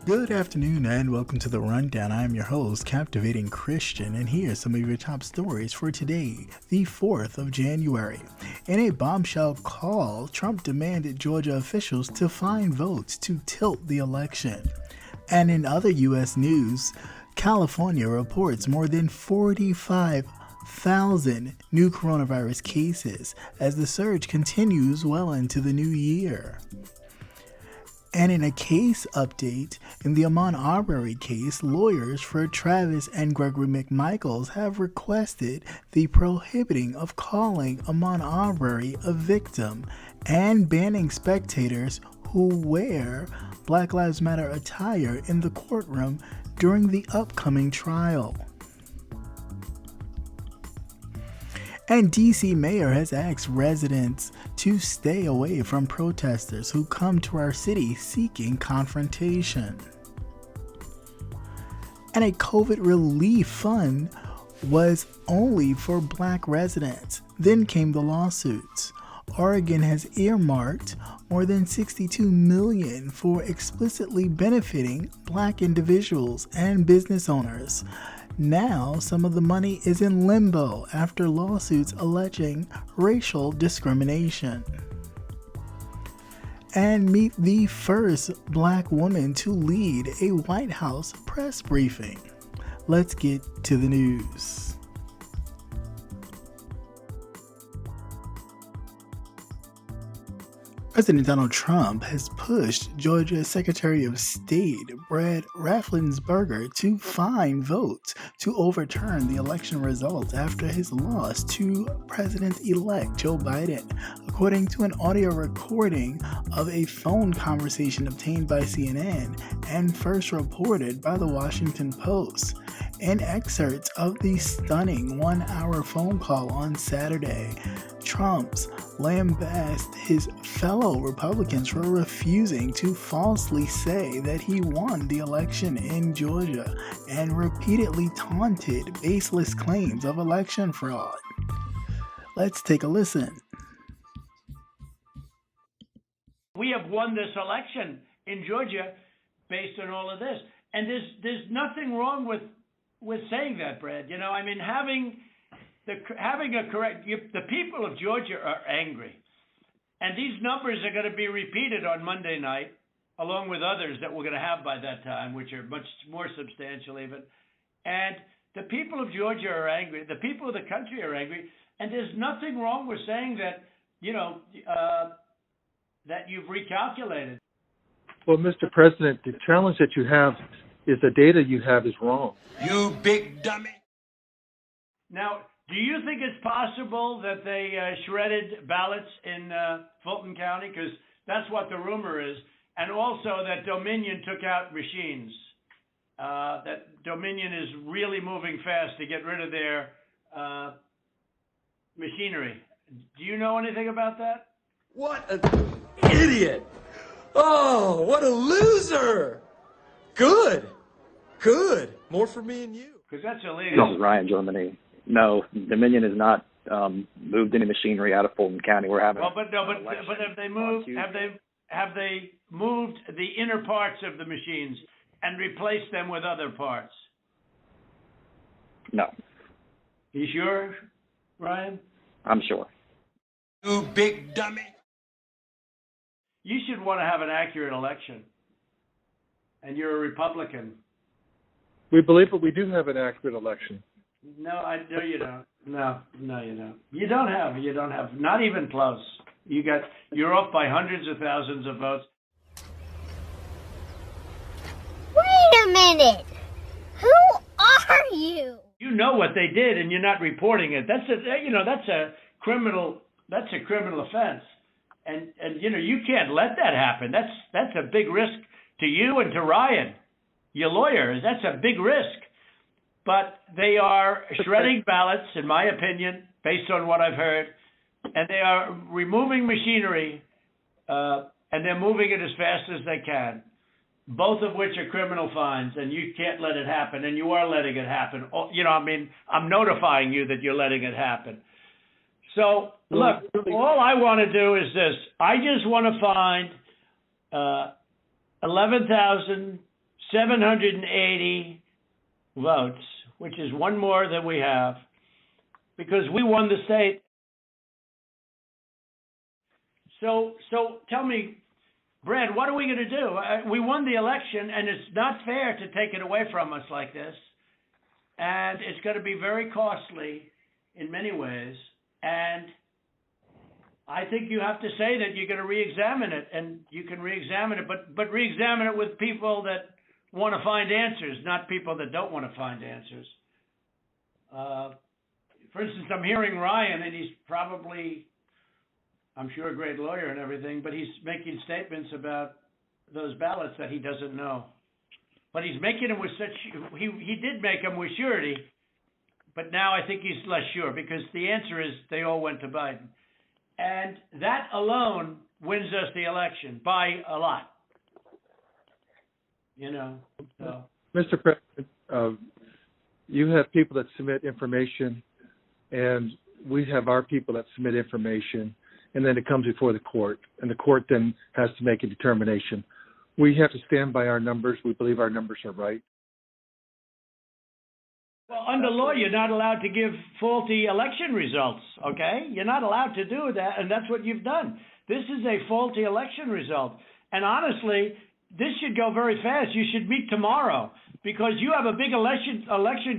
Good afternoon and welcome to The Rundown. I am your host, Captivating Christian, and here are some of your top stories for today, the 4th of January. In a bombshell call, Trump demanded Georgia officials to find votes to tilt the election. And in other U.S. news, California reports more than 45,000 new coronavirus cases as the surge continues well into the new year. And in a case update, in the Ahmaud Arbery case, lawyers for Travis and Gregory McMichael have requested the prohibiting of calling Ahmaud Arbery a victim and banning spectators who wear Black Lives Matter attire in the courtroom during the upcoming trial. And D.C. mayor has asked residents to stay away from protesters who come to our city seeking confrontation. And a COVID relief fund was only for Black residents. Then came the lawsuits. Oregon has earmarked more than $62 million for explicitly benefiting Black individuals and business owners. Now, some of the money is in limbo after lawsuits alleging racial discrimination. And meet the first Black woman to lead a White House press briefing. Let's get to the news. President Donald Trump has pushed Georgia Secretary of State Brad Raffensperger to find votes to overturn the election results after his loss to President-elect Joe Biden, according to an audio recording of a phone conversation obtained by CNN and first reported by the Washington Post. In excerpts of the stunning one-hour phone call on Saturday, Trump's lambasted his fellow Republicans for refusing to falsely say that he won the election in Georgia and repeatedly taunted baseless claims of election fraud. Let's take a listen. We have won this election in Georgia based on all of this. And there's nothing wrong with saying that, Brad. You know, I mean, having a correct, the people of Georgia are angry. And these numbers are going to be repeated on Monday night, along with others that we're going to have by that time, which are much more substantial even. And the people of Georgia are angry. The people of the country are angry. And there's nothing wrong with saying that, that you've recalculated. Well, Mr. President, the challenge that you have is the data you have is wrong. You big dummy. Now, do you think it's possible that they shredded ballots in Fulton County? Because that's what the rumor is. And also that Dominion took out machines. That Dominion is really moving fast to get rid of their machinery. Do you know anything about that? What an idiot. Oh, what a loser. Good. More for me and you. Because that's illegal. This is Ryan, Germany. No, Dominion has not moved any machinery out of Fulton County. We're having. Well, but have they moved? Have they moved the inner parts of the machines and replaced them with other parts? No. You sure, Ryan? I'm sure. You big dummy. You should want to have an accurate election. And you're a Republican. We believe that we do have an accurate election. No, you don't. No, you don't. You don't have. Not even close. You're off by hundreds of thousands of votes. Wait a minute. Who are you? You know what they did, and you're not reporting it. That's a criminal offense, and you can't let that happen. That's a big risk to you and to Ryan, your lawyer. That's a big risk. But they are shredding ballots, in my opinion, based on what I've heard, and they are removing machinery, and they're moving it as fast as they can, both of which are criminal fines, and you can't let it happen, and you are letting it happen. I'm notifying you that you're letting it happen. So, look, all I want to do is this. I just want to find 780 votes, which is one more than we have, because we won the state. So tell me, Brad, what are we going to do? We won the election, and it's not fair to take it away from us like this. And it's going to be very costly in many ways. And I think you have to say that you're going to re-examine it, and you can re-examine it, but re-examine it with people that want to find answers, not people that don't want to find answers. For instance, I'm hearing Ryan, and he's probably, I'm sure, a great lawyer and everything, but he's making statements about those ballots that he doesn't know. But he's making them with such, he did make them with surety, but now I think he's less sure, because the answer is they all went to Biden. And that alone wins us the election by a lot. You know, so. Mr. President, you have people that submit information, and we have our people that submit information, and then it comes before the court, and the court then has to make a determination. We have to stand by our numbers. We believe our numbers are right. Well, under law, you're not allowed to give faulty election results, okay? You're not allowed to do that, and that's what you've done. This is a faulty election result. And honestly, this should go very fast. You should meet tomorrow, because you have a big election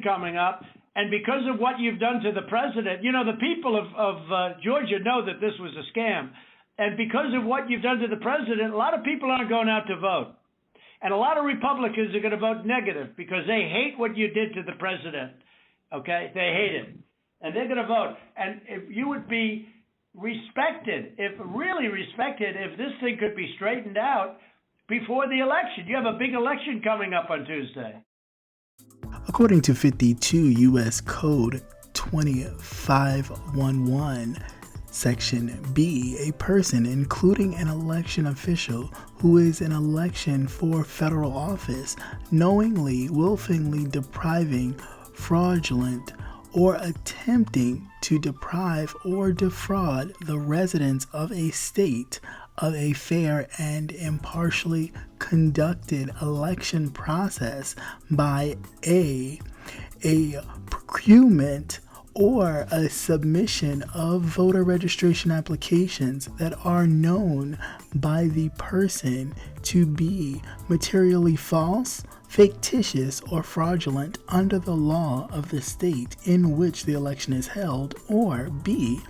coming up, and because of what you've done to the president, you know, the people of Georgia know that this was a scam. And because of what you've done to the president, a lot of people aren't going out to vote. And a lot of Republicans are going to vote negative because they hate what you did to the president, okay? They hate it. And they're going to vote. And if you would be respected, if this thing could be straightened out before the election. You have a big election coming up on Tuesday. According to 52 U.S. Code 2511, Section B, a person, including an election official who is in election for federal office, knowingly, willfully depriving, fraudulent, or attempting to deprive or defraud the residents of a state of a fair and impartially conducted election process by a procurement or a submission of voter registration applications that are known by the person to be materially false, fictitious, or fraudulent under the law of the state in which the election is held, or B,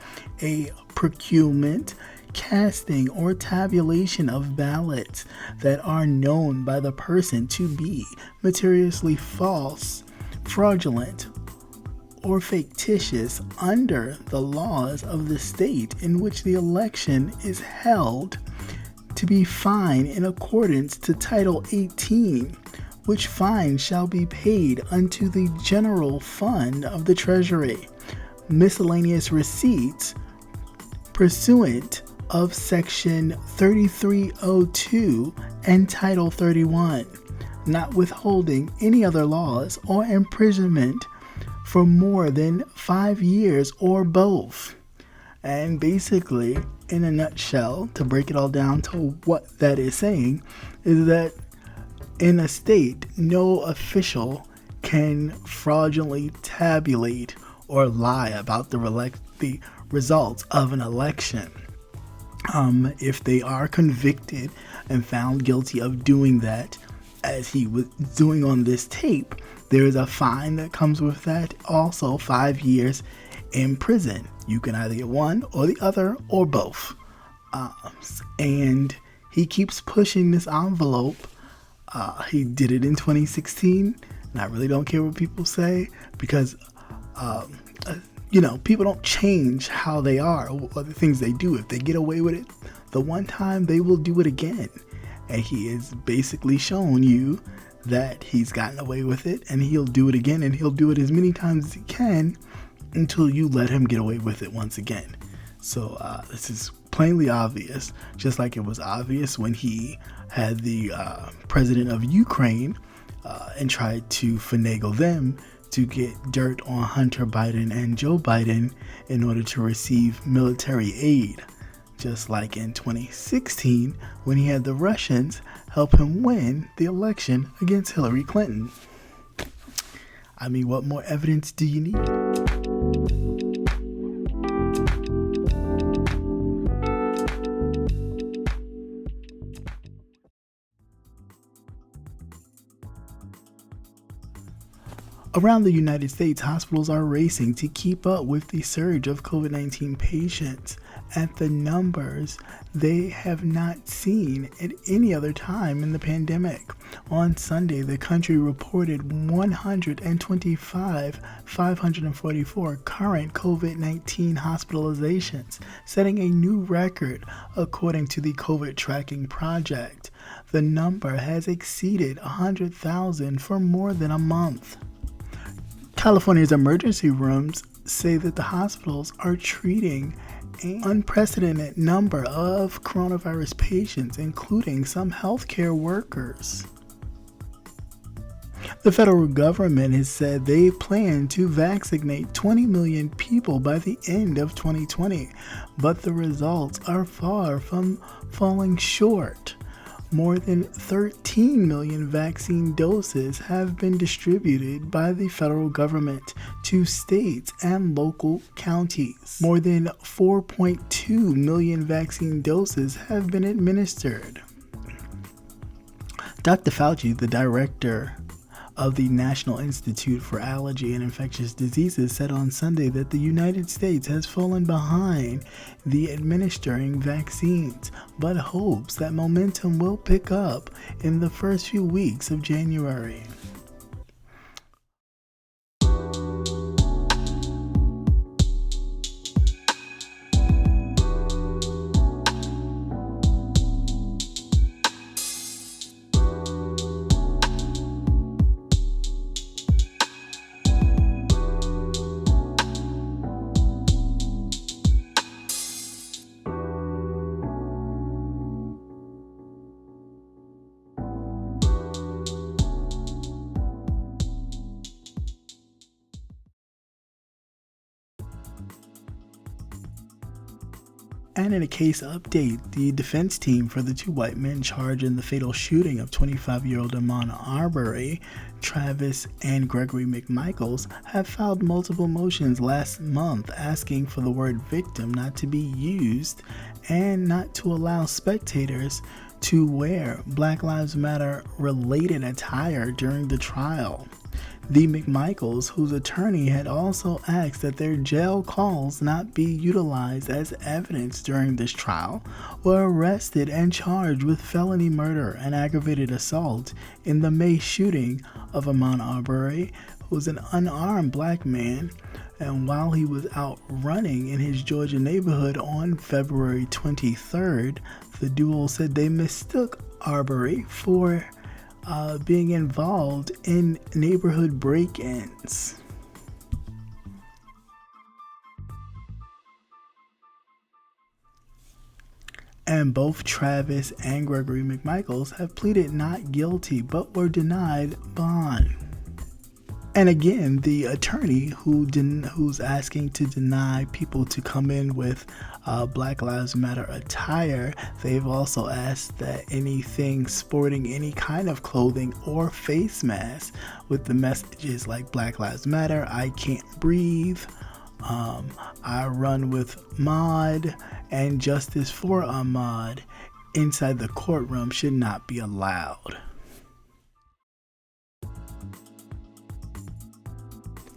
a procurement, casting, or tabulation of ballots that are known by the person to be materially false, fraudulent, or fictitious under the laws of the state in which the election is held, to be fined in accordance to Title 18, which fine shall be paid unto the general fund of the Treasury. Miscellaneous receipts pursuant of Section 3302 and Title 31, not withholding any other laws or imprisonment for more than 5 years or both. And basically, in a nutshell, to break it all down to what that is saying, is that in a state, no official can fraudulently tabulate or lie about the results of an election. If they are convicted and found guilty of doing that, as he was doing on this tape, there is a fine that comes with that. Also, 5 years in prison. You can either get one or the other or both. And he keeps pushing this envelope. He did it in 2016, and I really don't care what people say, because people don't change how they are or the things they do. If they get away with it the one time, they will do it again. And he has basically shown you that he's gotten away with it, and he'll do it again, and he'll do it as many times as he can until you let him get away with it once again. So this is plainly obvious, just like it was obvious when he had the president of Ukraine and tried to finagle them to get dirt on Hunter Biden and Joe Biden in order to receive military aid. just like in 2016 when he had the Russians help him win the election against Hillary Clinton. I mean, what more evidence do you need? Around the United States, hospitals are racing to keep up with the surge of COVID-19 patients at the numbers they have not seen at any other time in the pandemic. On Sunday, the country reported 544 current COVID-19 hospitalizations, setting a new record according to the COVID Tracking Project. The number has exceeded 100,000 for more than a month. California's emergency rooms say that the hospitals are treating an unprecedented number of coronavirus patients, including some healthcare workers. The federal government has said they plan to vaccinate 20 million people by the end of 2020, but the results are far from falling short. More than 13 million vaccine doses have been distributed by the federal government to states and local counties. More than 4.2 million vaccine doses have been administered. Dr. Fauci, the director of the National Institute for Allergy and Infectious Diseases, said on Sunday that the United States has fallen behind the administering vaccines, but hopes that momentum will pick up in the first few weeks of January. And in a case update, the defense team for the two white men charged in the fatal shooting of 25-year-old Ahmaud Arbery, Travis and Gregory McMichael, have filed multiple motions last month asking for the word victim not to be used and not to allow spectators to wear Black Lives Matter related attire during the trial. The McMichaels, whose attorney had also asked that their jail calls not be utilized as evidence during this trial, were arrested and charged with felony murder and aggravated assault in the May shooting of Ahmaud Arbery, who was an unarmed black man, and while he was out running in his Georgia neighborhood on February 23rd, the duo said they mistook Arbery for being involved in neighborhood break-ins. And both Travis and Gregory McMichael have pleaded not guilty but were denied bond. And again, the attorney who's asking to deny people to come in with Black Lives Matter attire, they've also asked that anything sporting any kind of clothing or face mask with the messages like Black Lives Matter, I can't breathe, I run with Ahmaud, and justice for Ahmaud inside the courtroom should not be allowed.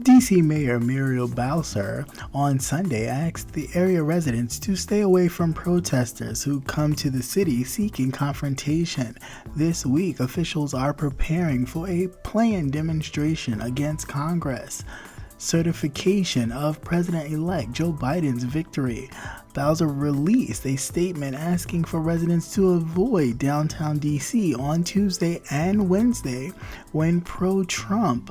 DC Mayor Muriel Bowser on Sunday asked the area residents to stay away from protesters who come to the city seeking confrontation. This week, officials are preparing for a planned demonstration against Congress. Certification of President-elect Joe Biden's victory. Bowser released a statement asking for residents to avoid downtown DC on Tuesday and Wednesday when pro-Trump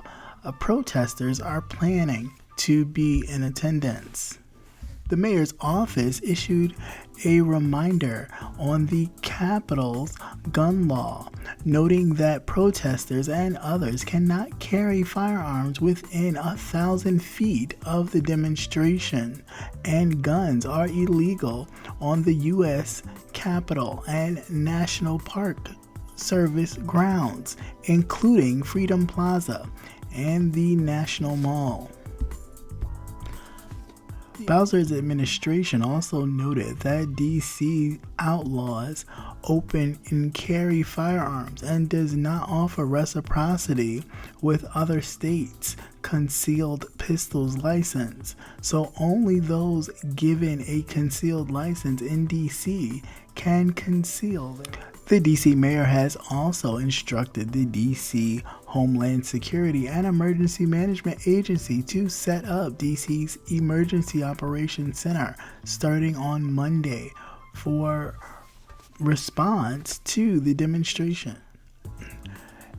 protesters are planning to be in attendance. The mayor's office issued a reminder on the Capitol's gun law, noting that protesters and others cannot carry firearms within 1,000 feet of the demonstration, and guns are illegal on the U.S. Capitol and National Park Service grounds, including Freedom Plaza and the National Mall. Bowser's administration also noted that D.C. outlaws open and carry firearms and does not offer reciprocity with other states' concealed pistols license, so only those given a concealed license in D.C. can conceal them. The D.C. mayor has also instructed the D.C. Homeland Security and Emergency Management Agency to set up D.C.'s Emergency Operations Center starting on Monday for response to the demonstration.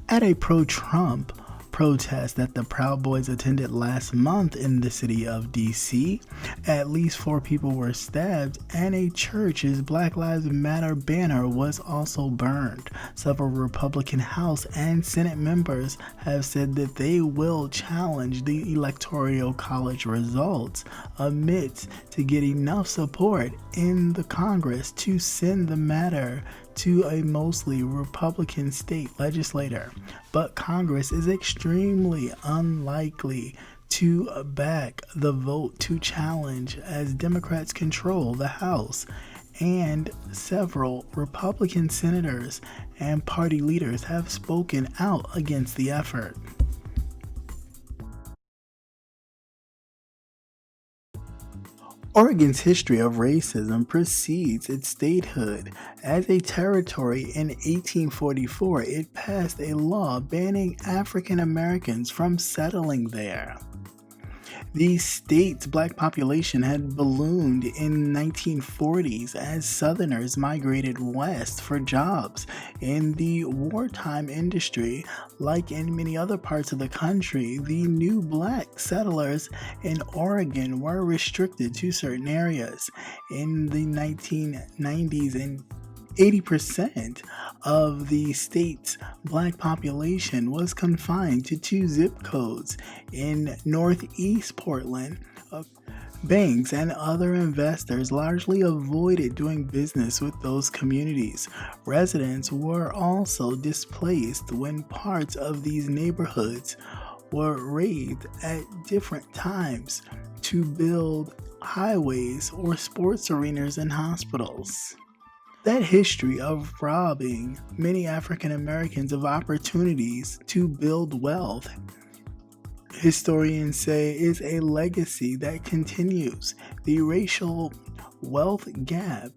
At a pro-Trump protest that the Proud Boys attended last month in the city of D.C., at least 4 people were stabbed, and a church's Black Lives Matter banner was also burned. Several Republican House and Senate members have said that they will challenge the Electoral College results amidst to get enough support in the Congress to send the matter to a mostly Republican state legislator, but Congress is extremely unlikely to back the vote to challenge as Democrats control the House, and several Republican senators and party leaders have spoken out against the effort. Oregon's history of racism precedes its statehood. As a territory in 1844, it passed a law banning African Americans from settling there. The state's black population had ballooned in the 1940s as Southerners migrated west for jobs in the wartime industry. Like in many other parts of the country, the new black settlers in Oregon were restricted to certain areas. In the 1990s and 80% of the state's black population was confined to 2 zip codes in northeast Portland. Banks and other investors largely avoided doing business with those communities. Residents were also displaced when parts of these neighborhoods were raided at different times to build highways or sports arenas and hospitals. That history of robbing many African Americans of opportunities to build wealth, historians say, is a legacy that continues. The racial wealth gap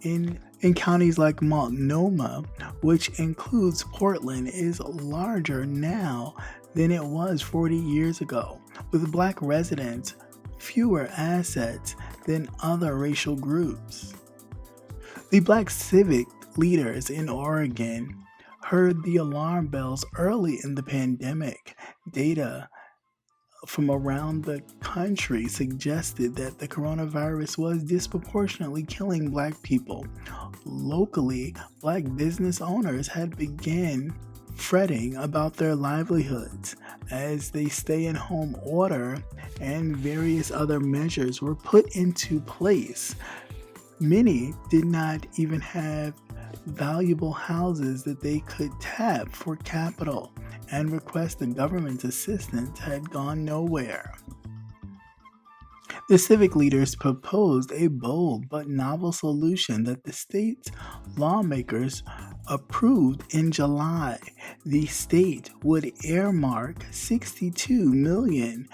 in counties like Multnomah, which includes Portland, is larger now than it was 40 years ago, with black residents fewer assets than other racial groups. The black civic leaders in Oregon heard the alarm bells early in the pandemic. Data from around the country suggested that the coronavirus was disproportionately killing black people. Locally, black business owners had begun fretting about their livelihoods as the stay-at-home order and various other measures were put into place. Many did not even have valuable houses that they could tap for capital, and requests the government's assistance had gone nowhere. The civic leaders proposed a bold but novel solution that the state's lawmakers approved in July. The state would earmark $62 million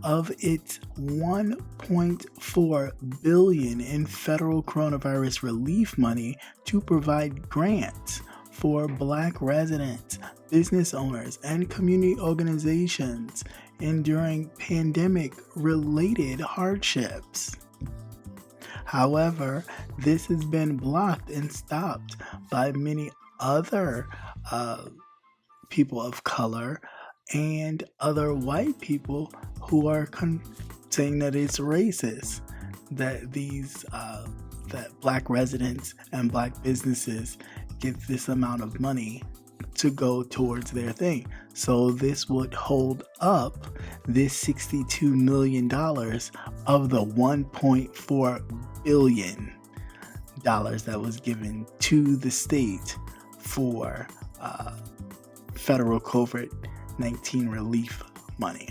of its $1.4 billion in federal coronavirus relief money to provide grants for black residents, business owners, and community organizations enduring pandemic-related hardships. However, this has been blocked and stopped by many other people of color and other white people who are saying that it's racist. that that black residents and black businesses get this amount of money to go towards their thing. So this would hold up this $62 million of the $1.4 billion that was given to the state for federal COVID-19 relief money.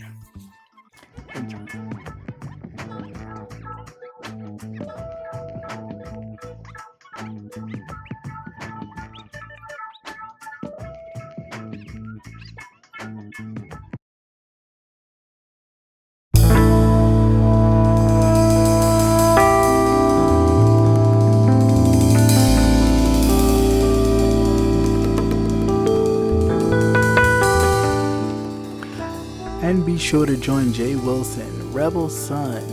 And be sure to join Jay Wilson, Rebel Sun,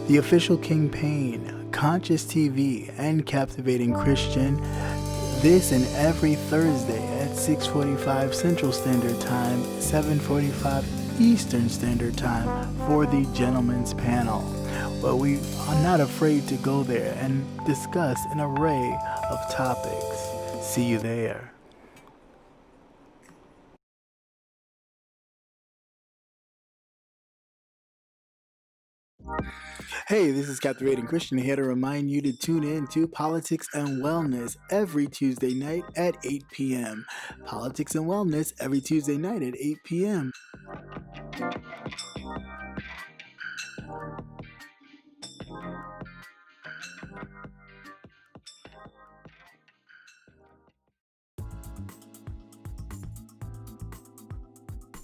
The Official Kingpin, Conscious TV, and Captivating Christian this and every Thursday at 6:45 Central Standard Time, 7:45 Eastern Standard Time for the Gentleman's Panel, where we are not afraid to go there and discuss an array of topics. See you there. Hey, this is Captivating Christian here to remind you to tune in to Politics and Wellness every Tuesday night at 8 p.m. Politics and Wellness every Tuesday night at 8 p.m.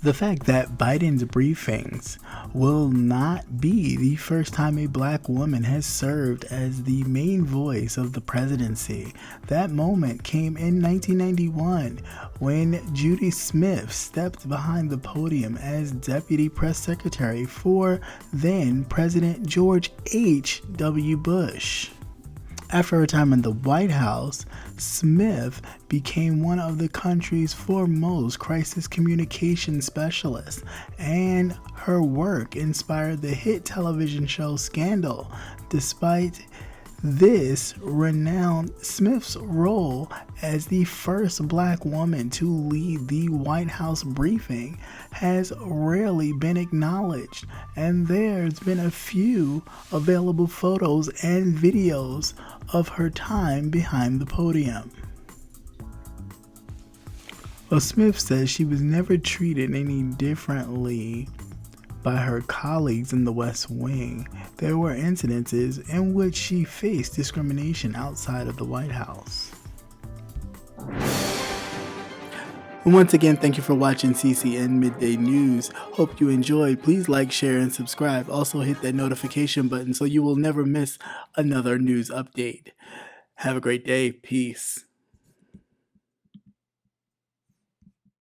The fact that Biden's briefings will not be the first time a black woman has served as the main voice of the presidency. That moment came in 1991 when Judy Smith stepped behind the podium as Deputy Press Secretary for then President George H.W. Bush. After her time in the White House, Smith became one of the country's foremost crisis communication specialists, and her work inspired the hit television show Scandal. Despite this renowned, Smith's role as the first black woman to lead the White House briefing has rarely been acknowledged, and there's been a few available photos and videos of her time behind the podium. Well, Smith says she was never treated any differently by her colleagues in the West Wing. There were incidences in which she faced discrimination outside of the White House. And once again, thank you for watching CCN Midday News. Hope you enjoyed. Please like, share, and subscribe. Also hit that notification button so you will never miss another news update. Have a great day. Peace.